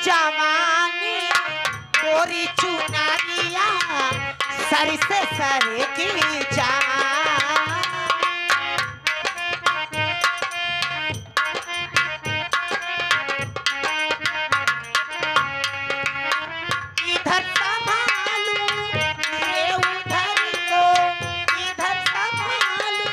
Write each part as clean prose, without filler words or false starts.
जवानी गोरी चुनरिया सर से सर की जान इधर संभालू ये उधर को इधर संभालू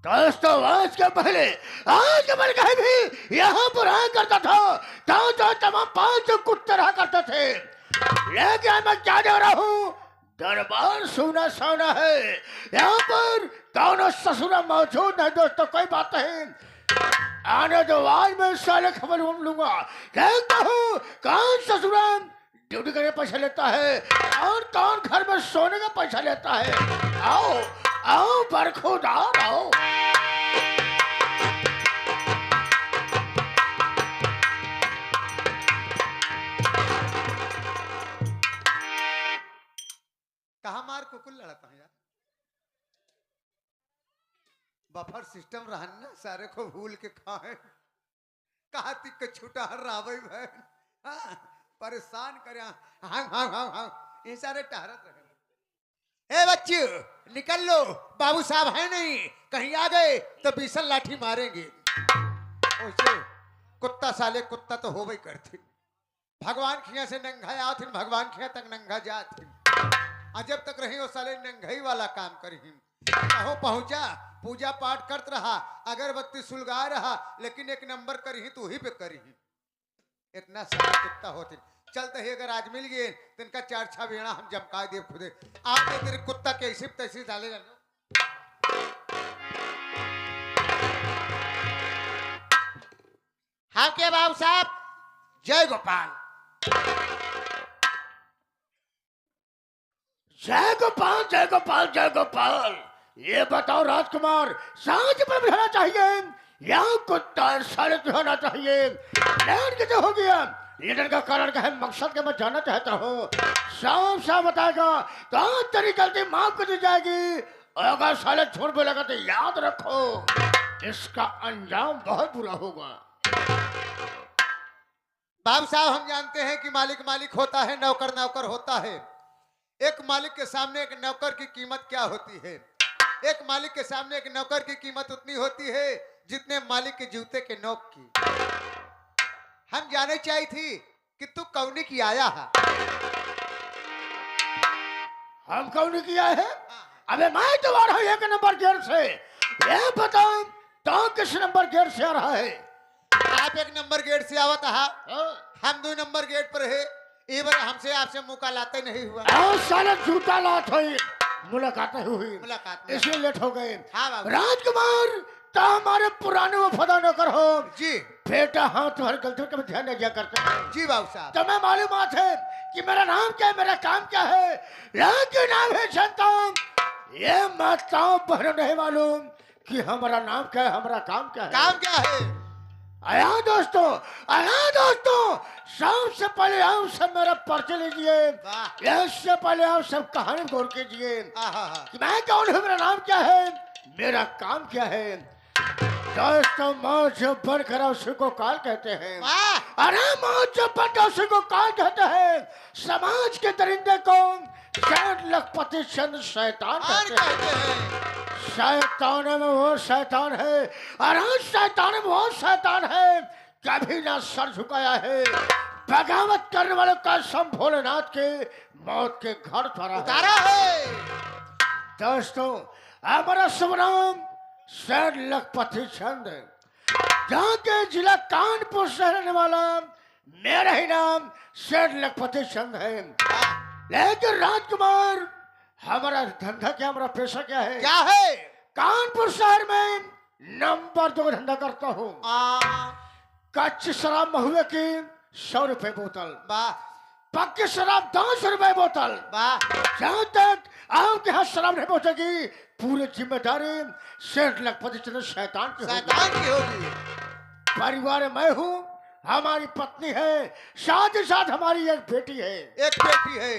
दोस्तों आज के पहले कहीं भी यहाँ पर आया करता था तो तमाम 5 कुत्ते रहा करते थे लेकिन मैं क्या दे रहा हूँ दरबार सुना सोना है यहाँ पर कौन ससुरा मौजूद है दोस्तों कोई बात नहीं आने दो आज मैं सारे खबर लूंगा कहता हूँ कौन ससुरा ड्यूटी करने पैसा लेता है और कौन घर में सोने का पैसा लेता है आओ आओ बरखुदार आओ कहा मार कुकुल लड़ता है यार बफर सिस्टम रहन ना सारे को भूल के खाए कहा तिक के छूटा हर रावई बहन हाँ, परेशान करे हाँ हाँ हाँ हाँ ये सारे टहरत रहे ए बच्चे निकल लो बाबू साहब है नहीं कहीं आ गए तो बीसल लाठी मारेंगे ओसे कुत्ता साले कुत्ता तो हो गई करते भगवान खिया से नंगा आओ थे भगवान खिया तक नंगा जा थे जब तक रही वो साले नंगाई वाला काम करी कहो पहुंचा पूजा पाठ करत रहा अगरबत्ती सुलगा रहा लेकिन एक नंबर करी तू ही पे करी इतना सारा कुत्ता होते चलते ही अगर आज मिल गए तो इनका 4 बेड़ा हम जमका दे खुदे आप तेरे कुत्ता के ऐसी तैसी डाले जानो हाँ क्या बाबू साहब जय गोपाल जय गोपाल जय गोपाल जय गोपाल ये बताओ राजकुमार सांझ पर बिठाना चाहिए या कुत्ता साले होना चाहिए लैंड कैसे हो गया लीडर का कारण क्या है मकसद के मैं जानना चाहता हूँ साफ साफ बताएगा तो तेरी गलती माफ कर दी जाएगी और अगर साले झूठ बोलेगा तो याद रखो इसका अंजाम बहुत बुरा होगा बाबू साहब हम जानते हैं कि मालिक मालिक होता है नौकर नौकर होता है एक मालिक के सामने एक नौकर की कीमत क्या होती है एक मालिक के सामने एक नौकर की कीमत उतनी होती है जितने मालिक के जूते के नोक की हम जाने चाहिए थी कि तू कौनी की आया है हम कौन किया है अबे मैं तो आ रहा हूँ 1 नंबर गेट से ये बताओ तो किस नंबर गेट से आ रहा है आप 1 नंबर गेट से आवत हम 2 नंबर गेट पर है ये बार हमसे आपसे मुलाकात नहीं हुआ साले झूठा लात हुई मुलाकात नहीं हुई मुलाकात इसलिए लेट हो गए हाँ बाबू राजकुमार तो हमारे पुराने वफादार नौकर हो जी बेटा हाँ तुम्हारी गलतियों का ध्यान नहीं दिया करते हैं जी बाबू साहब तुम्हें मालूमात है कि मेरा नाम क्या है मेरा काम क्या है लेकिन नाम है संतान ये माताओं बहनों नहीं मालूम कि हमारा नाम क्या है हमारा काम क्या है काम क्या है आया दोस्तों सबसे पहले आप सब मेरा परिचय लीजिए इससे पहले आप सब कहानी गौर कीजिए कि मैं कौन हूँ मेरा नाम क्या है मेरा काम क्या है दोस्तों मौज जो बनकर उसी को काल कहते हैं अरे मौज जो बनकर उसी को काल कहते हैं समाज के दरिंदे को लखपति चंद शैतान कहते हैं शैतान में वो शैतान है और शैतान में वो शैतान है कभी ना सर झुकाया है बगावत करने वालों का सम भोलेनाथ के मौत के घर उतारा है। दोस्तों, हमारा शुभ नाम सैद लखपति चंद है। जहाँ के जिला कानपुर से रहने वाला मेरा ही नाम सैद लखपति चंद है। लेकिन राजकुमार, हमारा धंधा क्या, हमारा पेशा क्या है? क्या है? कानपुर शहर में नंबर 2 धंधा करता हूँ। कच्ची शराब महुए की 100 रुपए बोतल, वाह पक्की शराब 10 रुपए बोतल। वाह। जहाँ तक आपके हाथ शराब नहीं पहुंचेगी, पूरी जिम्मेदारी सेठ लखपति चंद्र शैतान की होगी। शैतान की होगी। परिवार में मैं हूँ, हमारी पत्नी है, साथ ही साथ हमारी एक बेटी है। एक बेटी है।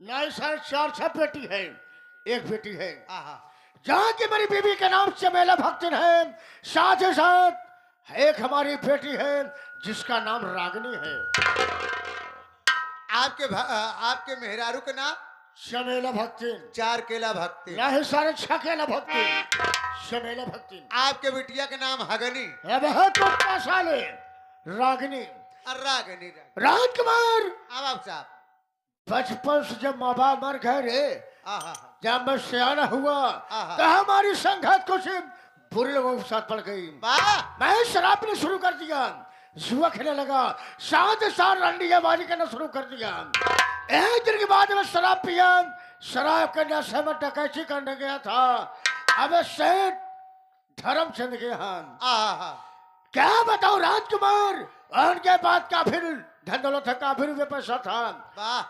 नहीं सर, 4-6 बेटी है, एक बेटी है। आहा। जहाँ की मेरी बीवी के नाम चमेला भक्तिन है, साथ ही साथ एक हमारी बेटी है जिसका नाम रागिनी है। आपके मेहरारू के नाम? चमेला भक्तिन। 4 केला भक्ति। नहीं सारे 6 केला भक्तिन, चमेला भक्तिन। आपके बिटिया के नाम हगनी। अब है कुत्ता साले रागिनी। रागनी। राजकुमार, अब साहब बचपन से जब माँ बाप मर गए रे, आहा। जब मैं सियाना हुआ आहा। तो हमारी संगत कुछ बुरे लोगों के साथ पड़ गई। वाह। मैं शराब पीना शुरू कर दिया, जुआ खेलने लगा, साथ साथ रंडीबाजी करना शुरू कर दिया। एक दिन के बाद मैं शराब पिया, शराब के नशे में डकैती करने गया था। अब सेठ धर्मचंद के यहाँ। आहा। क्या बताओ राजकुमार, उनके बाद काफी धन दौलत था, काफी रुपये पैसा था। वाह।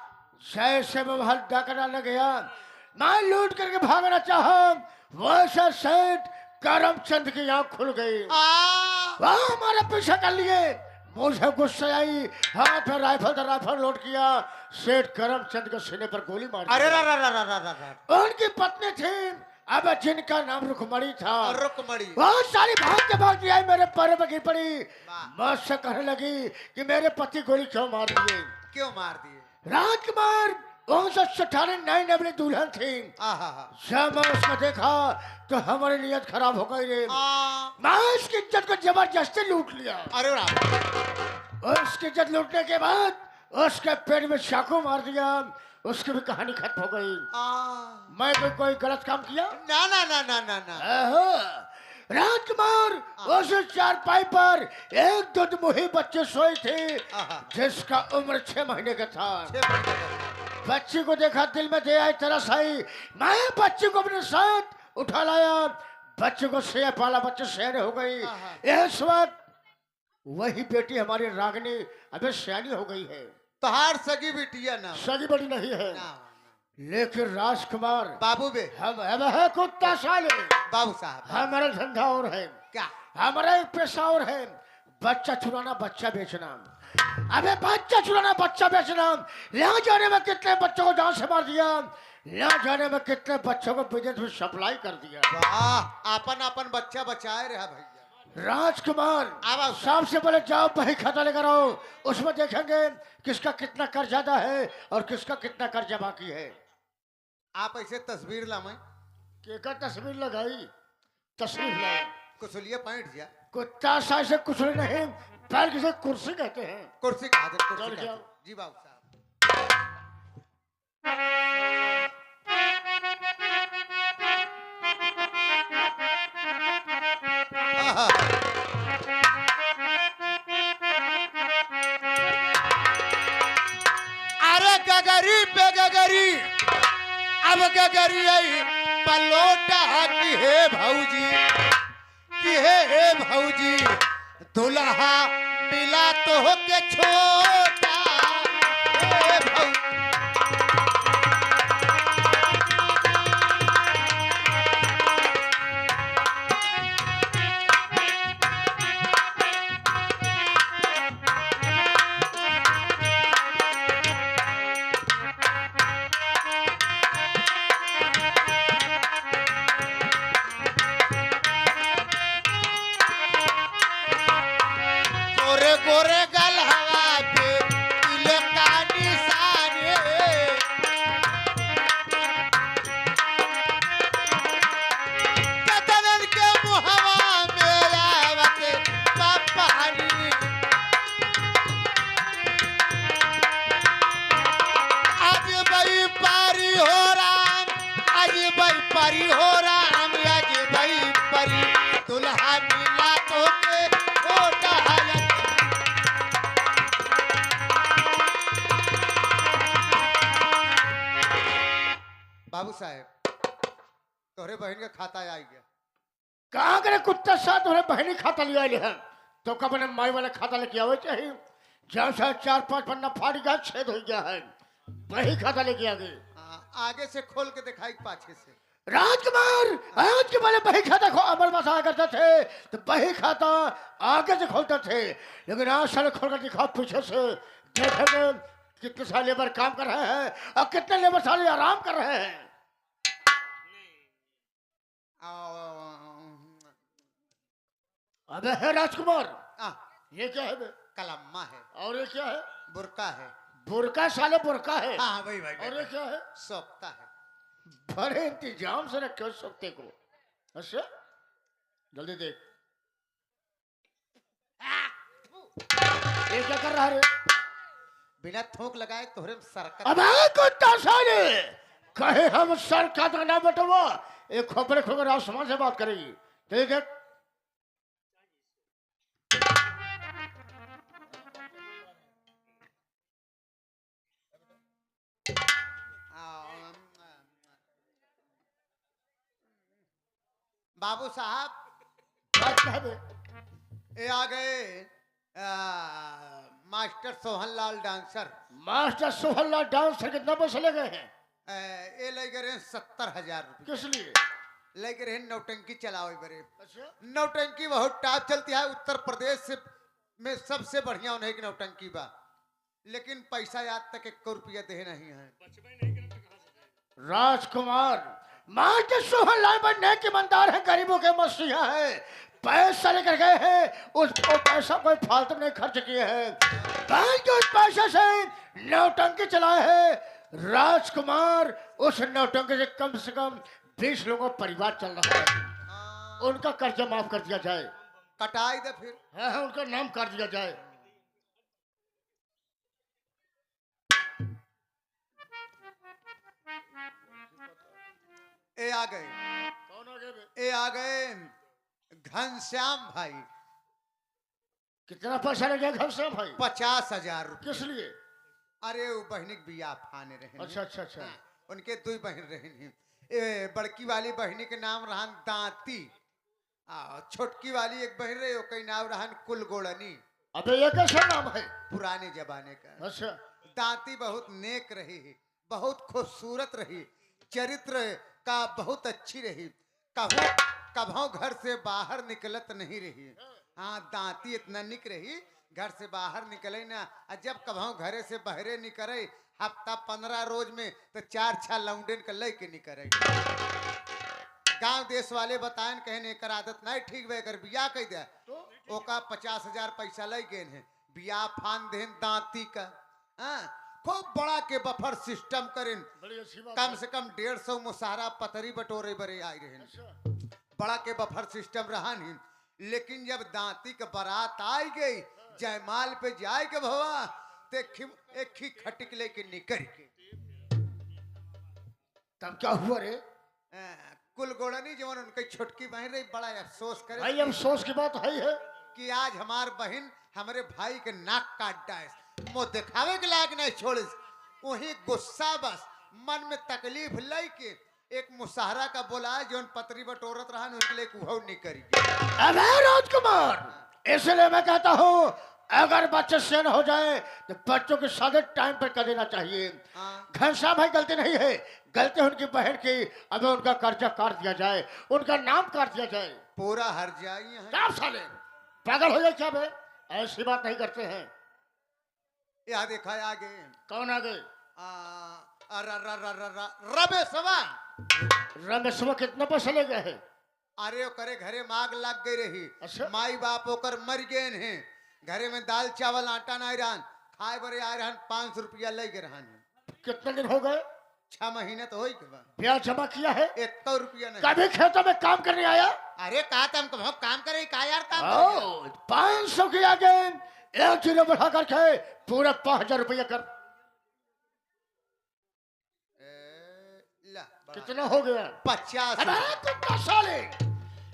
जैसे मैं वहां डाकना लग गया, मैं लूट करके भागना चाहा, वैसे सेठ करमचंद की आंख खुल गई। वह हमारा पीछा कर लिए। मुझे गुस्सा आई, हाथ में राइफल लोड किया, सेठ करमचंद के सीने पर गोली मार दी। अरे उनकी पत्नी थी, अब जिनका नाम रुकमणी था। रुकमणी। बहुत सारी भाग आई, मेरे पैर में गिर पड़ी। मुझसे कहने लगी कि मेरे पति गोली क्यों मार दिए। क्यों मार दिए? राजकुमार, 1918 नई नवली दुल्हन थी। जब मैं उसको देखा तो हमारी नियत खराब हो गई रे। मैं उसकी इज्जत को जबरदस्ती लूट लिया। अरे उसकी इज्जत लूटने के बाद उसके पेट में चाकू मार दिया, उसकी भी कहानी खत्म हो गई। मैं कोई गलत काम किया? ना ना ना ना ना ना। राजकुमार, उस चारपाई पर एक दुधमुही बच्चे सोई थे, जिसका उम्र 6 महीने का था। बच्ची को देखा, दिल में दे आई, तरस आई। मैं बच्ची को अपने साथ उठा लाया, बच्चे को सेया पाला, बच्चे सयाने हो गई। इस वक्त वही बेटी हमारी रागिनी अबे सयानी हो गई है। तोहार सगी बिटिया ना? सगी बड़ी नहीं है ना। लेकिन राजकुमार, बाबू बे, हम है कुत्ता साले। बाबू साहब, हमारा धंधा और है, क्या हमारा एक पेशा और है, बच्चा चुराना, बच्चा बेचना। अबे बच्चा चुराना, बच्चा बेचना, यहाँ जाने में कितने बच्चों को जान से मार दिया, यहाँ जाने में कितने बच्चों को विदेश में सप्लाई कर दिया। वाह, अपन बच्चा बचाए रहा भैया। राजकुमार, अब सबसे पहले जाओ बही खाता लेकर आओ, उसमें देखेंगे किसका कितना कर्ज ज्यादा है और किसका कितना कर्जा बाकी है। आप ऐसे तस्वीर ला मैं केकर तस्वीर लगाई? तस्वीर लगाई कुसलिया पैंट जा। कुत्ता सा से कुछ नहीं, पैर किसे कुर्सी कहते हैं। कुर्सी का हाजिर, कुर्सी चल का जाओ। हाजिर। जी बाबू साहब। अरे गगरी पे गगरी, अब गगरी आई पलोटा की है भौजी, की है भौजी, दुल्हा मिला तो के छोटा हे भौजी। गोरे गोरे गल हवा पे तिले का निशाने, कतरन के मुहवा में आवत पापानी। बाबू साहेब तोहरे बहन का खाता आ गया। कहाँ करे कुत्ता साथ तुम्हारे बहनी खाता लिया है तो कब ने माई वाला खाता लेके आवे चाहिए जहाँ से 4-5 पन्ना फाड़ गया छेद हो गया है वही खाता लेके आ गए। आगे से खोल के दिखाई पाछे से। राजकुमार आज के पहले बही खाता अमर बसाया करते थे तो बही खाता आगे से खोलते थे लेकिन आज सारे खोल कर दिखाओ पीछे से देखेंगे कितने सारे लेबर काम कर रहे हैं और कितने लेबर सारे आराम कर रहे हैं। अबे है राजकुमार ये क्या है बे? कलम्मा है। और ये क्या है? बुरका है। बुरका साले बुरका है। हाँ भाई भाई। और ये क्या है? सोखता है। बड़े इंतजाम से रखे सोखते को। अच्छा जल्दी देख ये क्या कर रहा है? बिना थोक लगाए तोहरे सरकत। अब कुत्ता साले कहे हम सर का तो ना बेटवा एक खोपड़े खोकर आसमान से बात करेगी ठीक है। बाबू साहब ये आ गए master Sohanlal dancer. Master Sohanlal dancer कितना पैसे ले गए हैं? ये ले गए 70,000 रुपये। किस लिए? ले गए नौटंकी चलाओ बरे। अच्छा नौटंकी बहुत टॉप चलती है उत्तर प्रदेश से में सबसे बढ़िया उन्हें की नौटंकी बा लेकिन पैसा आज तक 1 रुपया दे नहीं है। राजकुमार मास्टर सोहनलाल बनने के ईमानदार है गरीबों के मसीहा है पैसा लेकर गए हैं उसको पैसा कोई फालतू नहीं खर्च किए हैं जो उस पैसे से नौटंकी चलाए हैं राजकुमार उस नौटंकी से कम 20 लोगों का परिवार चल रहा है उनका कर्जा माफ कर दिया जाए। कटाई दे फिर। हाँ उनका नाम कर दिया जाए। ए आ गए। कौन आ गए? ए आ गए घनश्याम भाई। कितना पैसा लग गया घनश्याम भाई? 50,000 रुपये। किस लिए? अरे वो बहनिक बिया फाने रहे। अच्छा अच्छा अच्छा उनके 2 बहन रहे बड़की वाली बहनी के नाम रहन दांती छोटकी वाली एक बहन रहे ओके नाम रहन कुलगोड़नी। अबे ये कैसा नाम है? पुराने जमाने का। अच्छा दांती बहुत नेक रही बहुत खूबसूरत रही चरित्र का बहुत अच्छी रही कभों घर से बाहर निकलत नहीं रही। हाँ दांती इतना निक रही घर से बाहर निकले ना जब कभों घरे से बहरे निकले हफ्ता 15 रोज में तो 4-6 लौंडेन का ले के निकले। गांव देश वाले बताएं कहने कर आदत नहीं ठीक वे कर बिया कह दे ओका 50,000 पैसा ले गए हैं बिया फान देन दांती का। हाँ खूब बड़ा के बफर सिस्टम करें कम से कम 150 मुसारा पतरी बटोरे बरे आए रहे बड़ा के बफर सिस्टम रहा नहीं लेकिन जब दांती का बारात आई गई जयमाल पे जाए के भवा ते एक ही खटिक लेके निकल के तब क्या हुआ रे? कुलगोड़नी जवन उनकी छोटकी बहन रही बड़ा अफसोस करे भाई अफसोस की बात है कि आज हमार बहन हमारे भाई के नाक काट डाए मुँह दिखावे के लायक नहीं छोड़े वही गुस्सा बस मन में तकलीफ लाई के एक मुसाहरा का बोला जो पतरी बटोरत रहा उनके लिए कुहौ नहीं करी। अबे राजकुमार इसलिए मैं कहता हूँ अगर बच्चे सेन हो जाए तो बच्चों की शादी टाइम पर कर देना चाहिए। घनश्याम भाई गलती नहीं है गलती उनकी बहन की अबे उनका कर्जा काट दिया जाए उनका नाम काट दिया जाए। पूरा हर जाए क्या साले पागल हो जाए क्या बे? ऐसी बात नहीं करते हैं। यहाँ देखा आगे कौन आ गए? रमेशवा। रमेशवा कितना पैसा ले गए हैं? अरे करे घरे मांग लग गई रही। अच्छा? माई बाप होकर मर गए हैं घरे में दाल चावल आटा नहीं रहन खाए बरे आए रहन 500 रुपया ले गए रहन। कितने दिन हो गए? 6 महीने तो हो ही ब्याज जमा किया है? 1 रुपया नहीं। कभी खेतों में काम करने आया? अरे कहा था हमको काम करे कहा यार काम 500 के आगे 1 जीरो बढ़ा करके पूरा 5,000 रुपया कर। कितना हो गया? 50। साले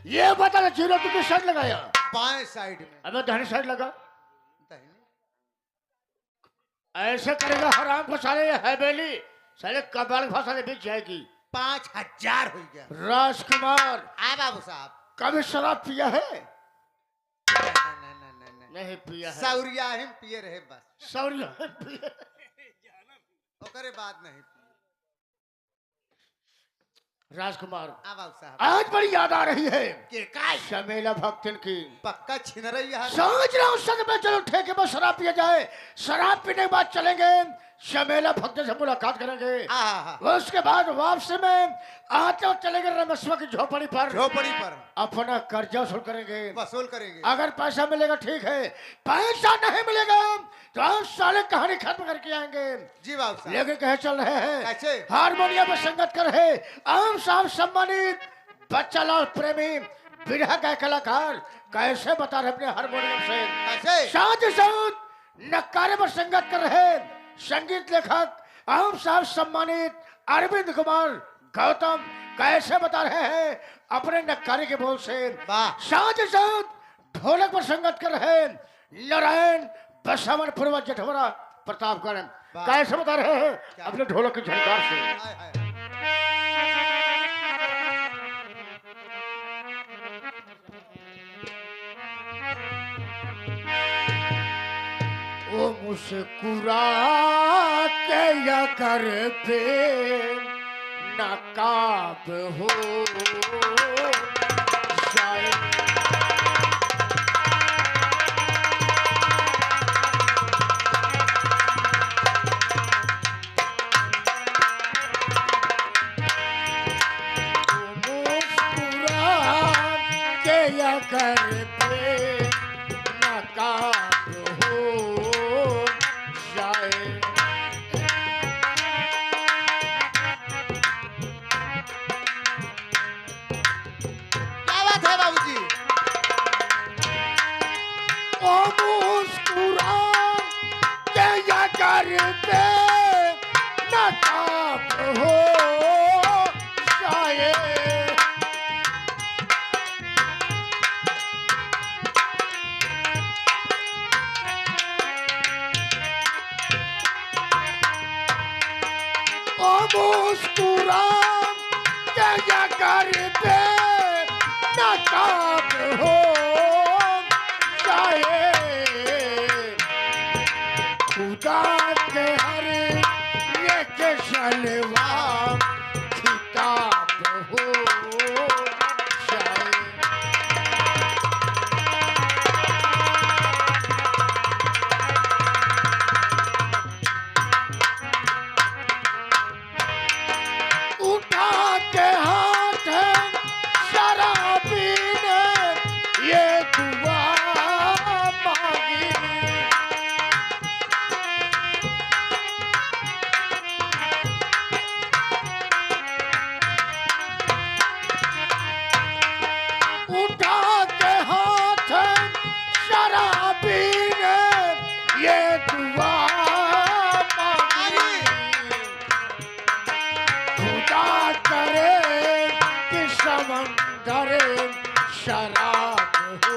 ये बता जीरो तू किस साइड लगाया? बाएं साइड में। अबे दाहिने साइड लगा। ऐसे करेगा हराम को साले हवेली साले कबाड़ भाषा में बिक जाएगी। 5,000 हो गया। राजकुमार आ बाबू साहब। कभी शराब पिया है? ना नहीं पिया है। सौरिया हम पिए रहे बस। सौरिया पिया। ओकरे बाद नहीं पिए। राजकुमार आ बाबू साहब। आज बड़ी याद आ रही है के काय शमेला भक्तन की। पक्का छिन रही है। सोच रहा हूँ संग में चलो ठेके पर शराब पिया जाए। शराब पीने के बाद चलेंगे शमेला भक्त से मुलाकात करेंगे। उसके बाद वापसी में आते चलेंगे रमेश्वर की झोपड़ी पर अपना कर्जा वसूल करेंगे। अगर पैसा मिलेगा ठीक है, पैसा नहीं मिलेगा तो हम साले कहानी खत्म करके आएंगे। जी बाबू। लेकिन कहे चल रहे हैं कैसे? हारमोनियम पर संगत कर रहे आम साहब सम्मानित बच्चा लाल प्रेमी बिरहा का कलाकार कैसे बता रहे अपने हारमोनियम से। कैसे? साथ ही साथ नक्कारे पर संगत कर रहे संगीत लेखक आम साहब सम्मानित अरविंद कुमार गौतम कैसे बता रहे हैं अपने नक्कारे के बोल से। साथ ही साथ ढोलक पर संगत कर रहे नारायण बसावन पूर्व जेठवरा प्रतापगढ़ कैसे बता रहे हैं अपने ढोलक की झनकार से। ओ मुस्कुरा के अगर पे नकाब हो जाए कर पे नकाब हो जाए। क्या बात है बाबूजी? ओ मुस्कुरा के या कर पे नकाब हो जाए। मुस्कुरा क्या कर पे नकाब हो जाए। खुदा के हर एक शलवा खिताब हो जाए। शराब हो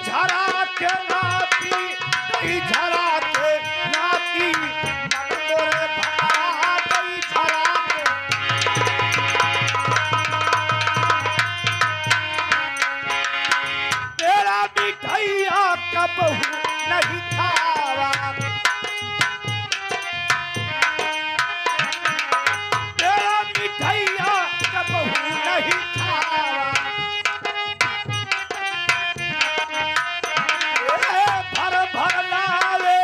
झरा के नाती झरा के नाती बहू नहीं खावा तेरा मिठाइया का बहू नहीं खावा। भर भर लावे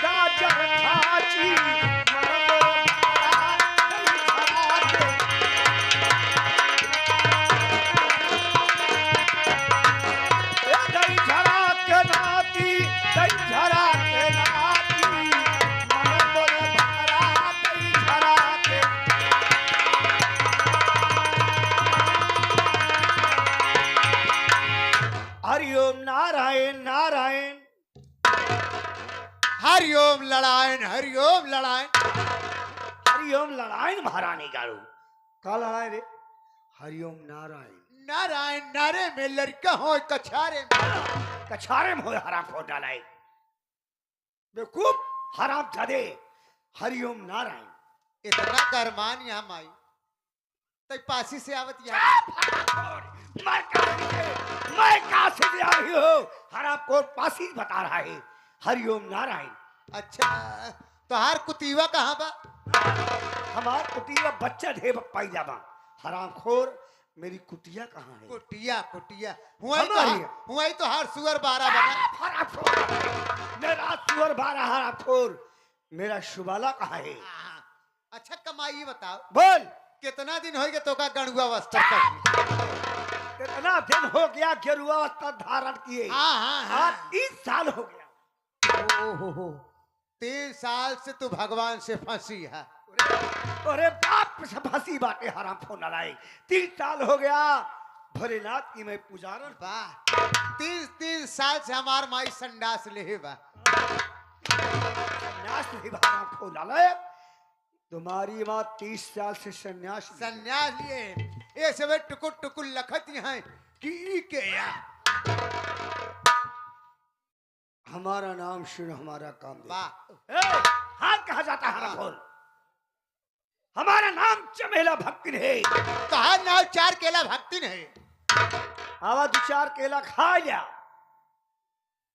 गाजर खाची हरिओम नारायण नारायण। हरिओम लड़ाइन हरिओम लड़ाइन। हरिओम लड़ाइन महारानी गाड़ू का लड़ाई रे हरिओम नारायण नारायण नारे में लड़का हो कछारे में। कछारे में हो हराम फोड़ डालाए बेवकूफ हराम जादे हरिओम नारायण इतना गरमान यहाँ माई तई पासी से आवत यहाँ। मैं कहां से आई हो हराम को पासी बता रहा है हरिओम नारायण। अच्छा तो हार कुतीवा कहाँ बा? हमार कुटिया बच्चा ढेर पाई जाबा हराम खोर मेरी कुटिया कहाँ है? कुटिया कुटिया हमारी है। हुआ तो हार सुअर 12 बना। हराम खोर मेरा सुअर 12 हराम खोर मेरा शुबाला कहाँ है? अच्छा कमाई बताओ बोल कितना दिन हो गया तो का गणुआ वस्त्र कर? कितना दिन हो गया गेरुआ वस्त्र धारण किए? हाँ 3 साल हो गया। ओहो 3 साल से तू भगवान से फंसी है। अरे बाप से फंसी बाटे हराम फोन लाए 3 साल हो गया भोलेनाथ की मैं पुजारन। वाह 3 साल से हमार माई संडास ले बा। संन्यास नहीं हराम फोन लाए तुम्हारी माँ 30 साल से संन्यास लिए ये सब टुकुर टुकुर लखत हैं कि के या हमारा नाम सुनो हमारा काम दे। वाह हाथ कहा जाता है हराम फोन हमारा नाम चमेला भक्ति है। कहा नाव 4 केला भक्ति नहीं आवा 2-4 केला खा लिया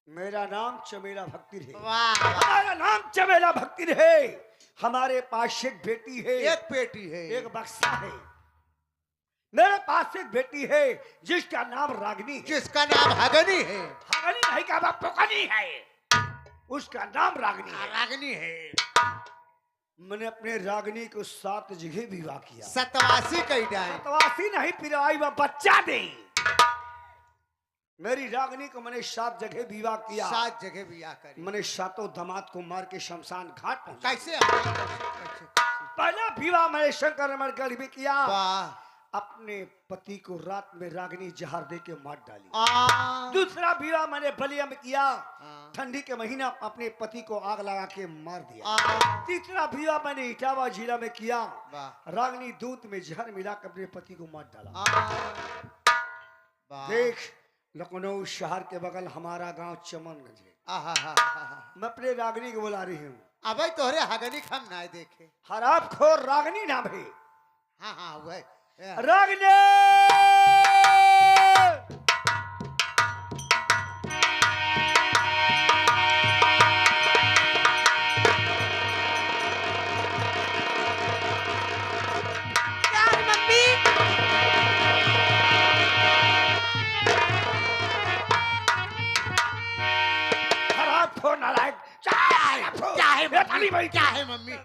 मेरा नाम चमेला भक्ति है। वाह हमारा नाम चमेला भक्ति है। हमारे पास एक बेटी है एक पेटी है एक बक्सा है। मेरे पास एक बेटी है जिसका नाम रागनी है। जिसका नाम हगनी है। हगनी नहीं का बाप पोकनी है उसका नाम रागनी है। रागनी है। मैंने अपने रागनी को 7 जगह विवाह किया। 87 कई डाय 87 नहीं पिरवाई वह बच्चा दे। मेरी रागनी को मैंने 7 जगह विवाह किया। 7 जगह बियाह करी। मैंने 7 दामाद को मार के शमशान घाट पहुंचा। कैसे पहला विवाह मैंने शंकर रमण कर भी किया। वाह अपने पति को रात में रागनी जहर दे के मार डाली। दूसरा विवाह मैंने बलिया में किया। ठंडी के महीना अपने पति को आग लगा के मार दिया। तीसरा विवाह मैंने इटावा जिला में किया। रागनी दूध में जहर मिला कर अपने पति को मार डाला। देख लखनऊ शहर के बगल हमारा गांव चमनगंज है। मैं अपने रागनी को बुला रही हूँ। अब तोहरे हगनी हम ना देखे। हराब खोर रागनी नाम है। हाँ वह रागनी क्या है मम्मी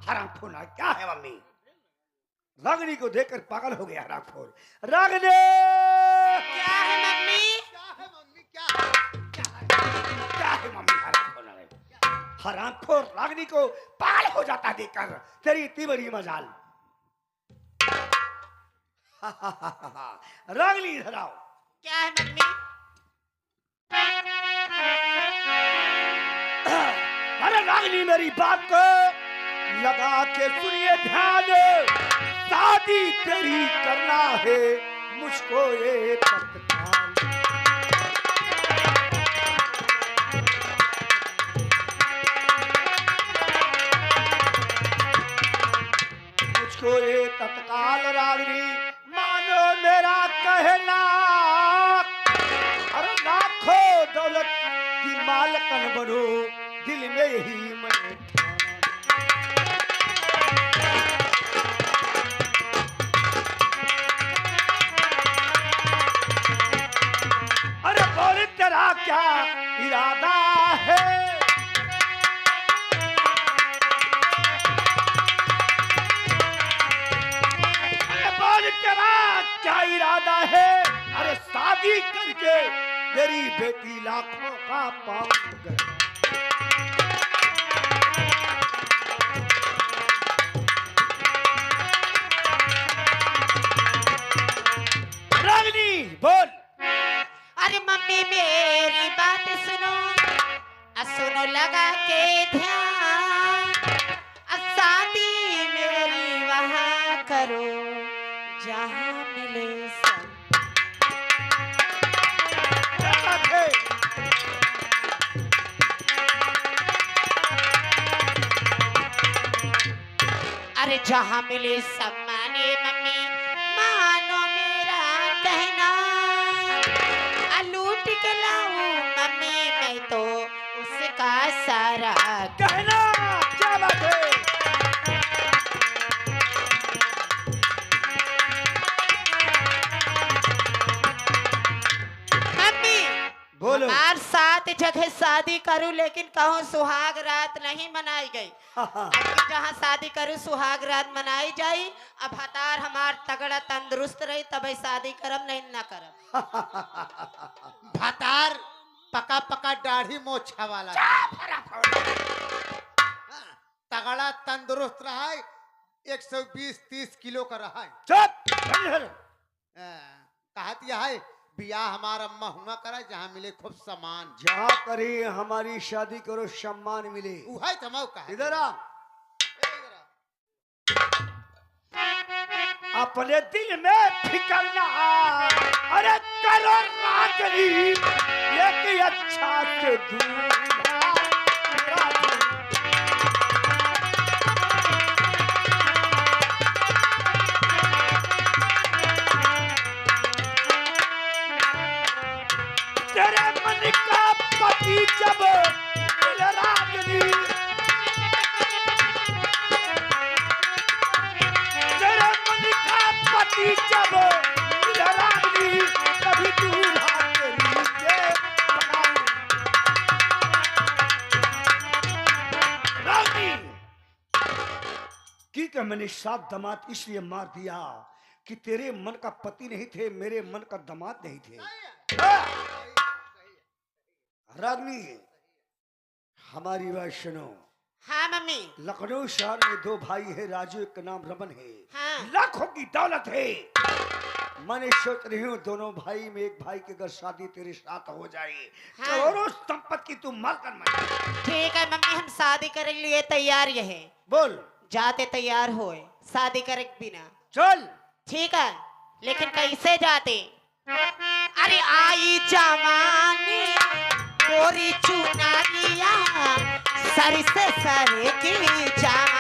हराम फोन क्या है मम्मी? रागनी को देखकर पागल हो गया हराम फोन। रागनी क्या है मम्मी? क्या है मम्मी? हराम फोन हराम फोन रागनी को पागल हो जाता देखकर। तेरी इतनी बड़ी मजाल। रागनी इधर आओ। क्या है मम्मी? अरे रागनी मेरी बात को लगा के सुनिए ध्यान। शादी तेरी करना है मुझको ये तत्काल। मुझको ये तत्काल रागनी मानो मेरा कहना। अरे लाखों दौलत की मालकन बनो दिल में यही मैंने अरे बोल तेरा क्या इरादा है? अरे बोल तेरा क्या इरादा है? अरे शादी करके मेरी बेटी लाखों का पाऊंगा। रागनी बोल। अरे मम्मी मेरी बात सुनो, सुनो लगा के ध्यान, शादी मेरी वहाँ करो जहाँ मिले सब। अरे जहाँ मिले सब माने मम्मी, मानो मेरा कहना, लूट के लाऊं मम्मी मैं तो उसका सारा कहना। क्या बात है? मम्मी बोलो। हमार सात जगह शादी करूं लेकिन कहूँ सुहाग रात नहीं मनाई गई। अब जहाँ शादी करूं सुहाग रात मनाई जाई, अब हतार हमार तगड़ा तंदुरुस्त रही तब शादी करम नहीं ना करम। भतार पका पका दाढ़ी मोछा वाला तगड़ा तंदुरुस्त रहा है, 120-30 किलो का रहा है। चुप। कहत यह है बियाह हमारा अम्मा हुआ करा जहाँ मिले खूब सामान, जहाँ करी हमारी शादी करो सम्मान मिले। उहाई तमाऊ कहा। इधर आ। अपने दिल में फिकर ना, अरे करो रागनी एक अच्छा से दूल्हा। तेरे मन का पति जब दिल रागनी, तेरे मन का पति जब दिल रागनी, कभी दूल्हा तेरी के रागनी की का मैंने 7 दामाद इसलिए मार दिया कि तेरे मन का पति नहीं थे, मेरे मन का दामाद नहीं थे। रागनी हमारी बात सुनो। हाँ मम्मी। लखनऊ शहर में 2 भाई है, राजू एक का नाम रमन है। हाँ। लाखों की दौलत है। मैंने सोच रही हूँ दोनों भाई में एक भाई की अगर शादी तेरे साथ हो जाए, हाँ। करोड़ों संपत्ति तू मालकन बन। ठीक है मम्मी, हम शादी करे के लिए तैयार ये है। बोल। जाते तैयार होए शादी करे के बिना। चल। ठीक है, लेकिन कैसे जाते? अरे आई जवानी गोरी चुनारिया, सर से सर की जान,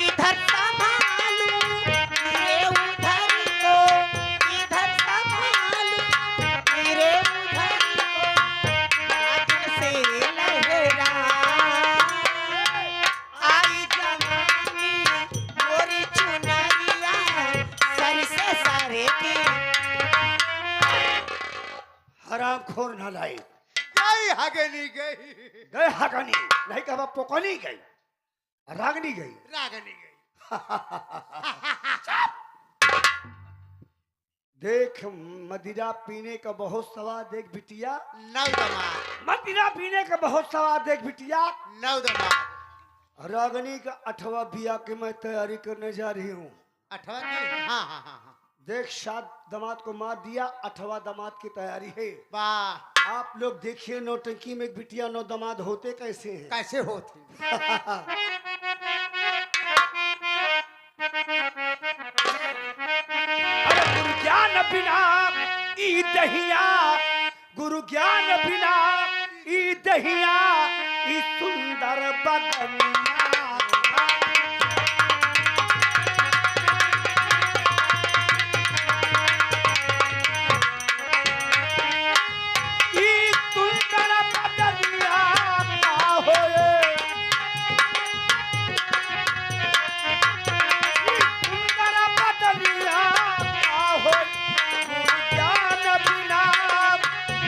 इधर संभालू मेरे उधर को, इधर संभालू मेरे उधर को, नाचन से लहरा आई जवानी गोरी चुनरिया, सर से सर की। हराम खोर ना लाई गई हगे नहीं गई, गए हगानी नहीं कहा पोकनी गई, रागनी गई। रागनी गई। देख मदिरा पीने का बहुत स्वाद देख बिटिया, नौ दमाद, मदिरा पीने का बहुत स्वाद देख बिटिया। 9 दमाद। रागनी का 8वां बिया की मैं तैयारी करने जा रही हूँ। 8वां की? हाँ हाँ हाँ हाँ। देख 7 दामाद को मार दिया, 8वां दामाद की तैयारी है। वाह, आप लोग देखिए नौटंकी में बिटिया 9 दामाद होते कैसे हैं। कैसे होती? अरे गुरु ज्ञान बिना ई दहिया, गुरु ज्ञान बिना ई दहिया, ई सुंदर बदनिया। ई सुंदर बदनिया का होए, ई सुंदर बदनिया का होए, गुरु ज्ञान बिना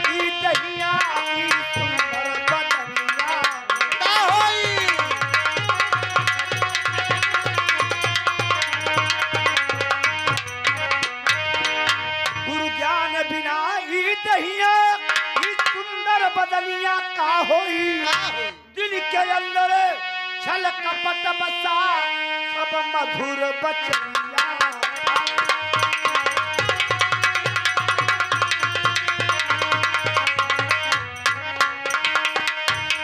ई दहिया, ई सुंदर बदनिया का होई? गुरु ज्ञान बिना ई दहिया, ई सुंदर बदनिया का होई। का होई? दिल के अंदर छल कपट बसा अब मधुर बचनिया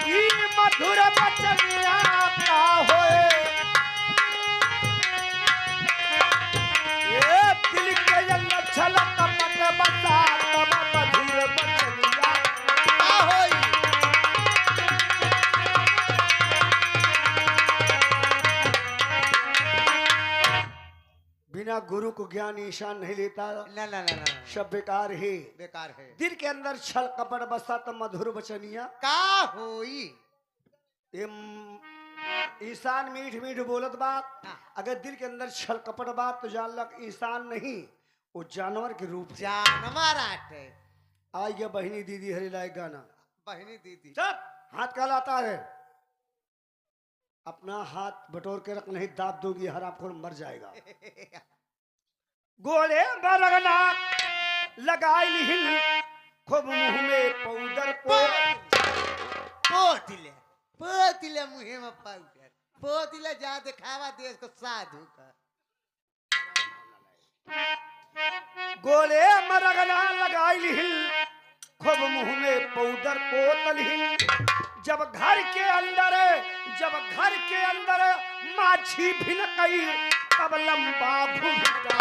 ई मधुर बचनिया का होए ये दिल के अंदर छल कपट बसा तब मधुर बचनिया का होए बिना गुरु को ज्ञान ईशान नहीं लेता। ना ना ना ना सब बेकार है। बेकार है। दिल के अंदर छल कपट बसा तो मधुर बचनिया का होई ईशान मीठ मीठ बोलत बात। हाँ। अगर दिल के अंदर छल कपट बात तो जान लग ईशान नहीं वो जानवर के रूप है। जानवर आटे आई गया बहनी दीदी हरी लाए गाना। बहनी दीदी चुप हाथ का लाता है अपना हाथ बटोर के रख नहीं दाब दोगी हर आपको मर जाएगा। गोले बरगना लगाई हिल खूब मुंह में पाउडर पोतिले मुहे में पाउडर पोतिले जा दिखावा देश को साधु का। गोले मरगना लगाई हिल खूब मुंह में पाउडर पोतल हिल जब घर के अंदर माछी भिनकई तब लंबा घुमटा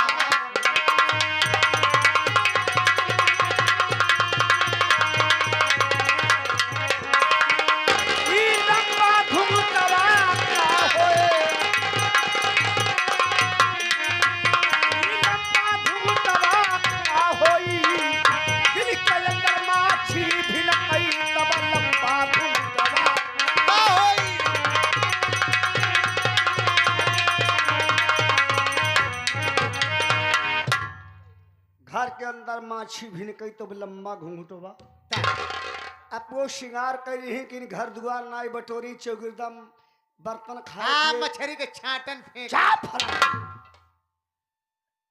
ई लंबा घुमटवा का होए ई लंबा घुमटवा का होई दिल के अंदर माछी भिनकई तब लंबा घुमटवा का होई। घर के अंदर माछी भिनकई तो लंबा घूंघटवा अब वो श्रृंगार कर रही है कि घर दुआर नाई बटोरी चौगिरदम बर्तन खाए मछली के छाटन फेंक चाप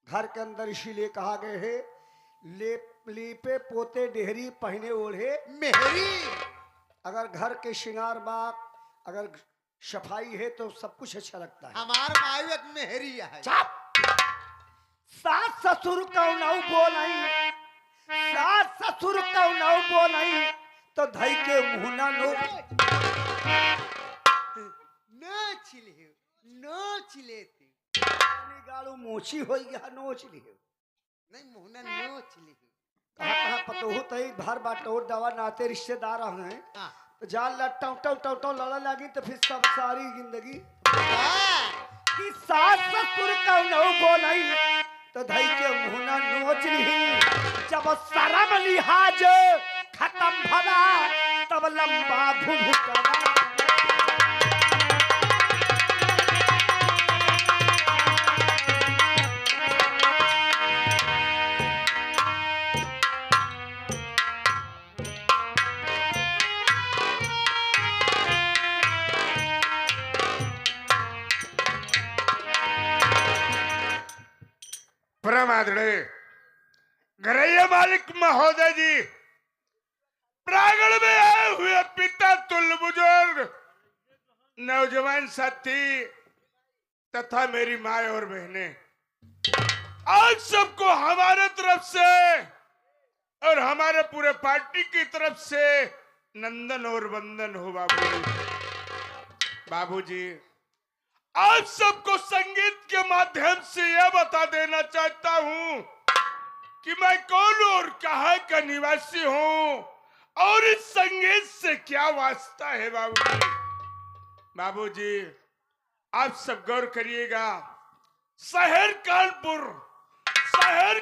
घर के अंदर इसीलिए कहा गए है लीपे पोते डेहरी पहने ओढ़े मेहरी। अगर घर के श्रृंगार बाग अगर सफाई है तो सब कुछ अच्छा लगता है। हमार मायू एक मेहरी है। चाप सास ससुर कौनौ बोलई सास ससुर कौनौ बोलई तो धई के मुंह ना लो नोच लेती गाड़ू मोची होई गया नोच लियो नहीं मुहना नोच ली। कहाँ पतोहू तई भर बाटोर दवा नाते रिश्तेदार हैं हाँ। तो जान लट्टा टौ लड़ा लगी तो फिर सब सारी जिंदगी कि सास ससुर कौनौ बोलई तो धई के मुहना नोच ली जब शरम लिहाज खत्म भवा तब लंबा भुभुकवा परम आदरणीय घरैया मालिक महोदय जी, प्रांगण में आए हुए पिता तुल्य बुजुर्ग नौजवान साथी तथा मेरी माए और बहनें, आज सबको हमारे तरफ से और हमारे पूरे पार्टी की तरफ से नंदन और वंदन हो बाबूजी। बाबूजी आज सबको संगीत के माध्यम से यह बता देना चाहता हूं कि मैं कौन और कहां का निवासी हूं और इस संगीत से क्या वास्ता है। बाबूजी बाबूजी आप सब गौर करिएगा, शहर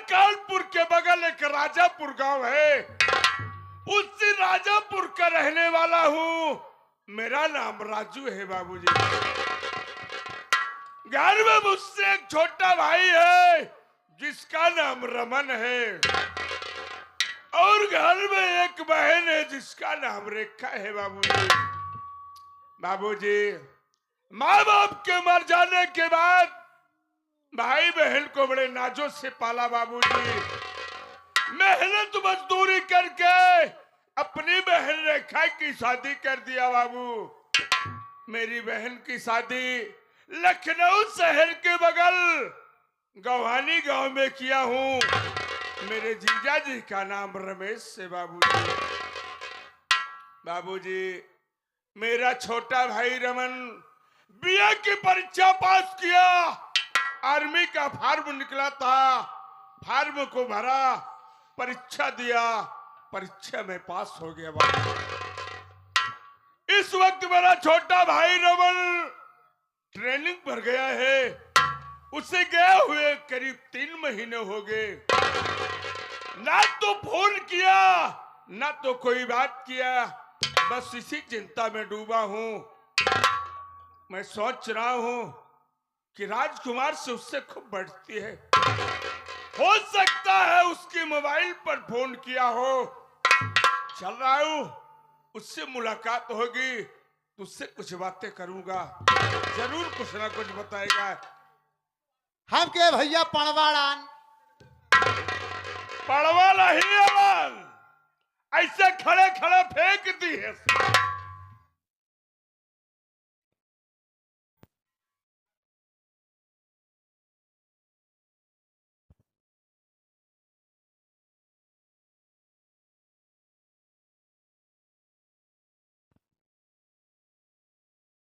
कानपुर के बगल एक राजापुर गांव है, उसी राजापुर का रहने वाला हूं। मेरा नाम राजू है। बाबूजी घर में मुझसे एक छोटा भाई है जिसका नाम रमन है और घर में एक बहन है जिसका नाम रेखा है। बाबूजी बाबूजी माँ बाप के मर जाने के बाद भाई बहन को बड़े नाजों से पाला। बाबूजी मेहनत मजदूरी करके अपनी बहन रेखा की शादी कर दिया। बाबू मेरी बहन की शादी लखनऊ शहर के बगल गवानी गांव में किया हूं। मेरे जीजा जी का नाम रमेश है बाबूजी। बाबूजी, मेरा छोटा भाई रमन बीए की परीक्षा पास किया। आर्मी का फॉर्म निकला था, फॉर्म को भरा, परीक्षा दिया, परीक्षा में पास हो गया बाबू। इस वक्त मेरा छोटा भाई रमन ट्रेनिंग पर गया है। उसे गए हुए करीब 3 महीने हो गए। ना तो फोन किया, ना तो कोई बात किया। बस इसी चिंता में डूबा हूं। मैं सोच रहा हूं कि राजकुमार से उससे खूब बढ़ती है। हो सकता है उसके मोबाइल पर फोन किया हो। चल रहा हूं, उससे मुलाकात होगी तो उससे कुछ बातें करूंगा। जरूर कुछ ना कुछ बताएगा। हम के भैया पणवाड़ान पड़वा नहीं अवन, ऐसे खड़े खड़े फेंक दी है।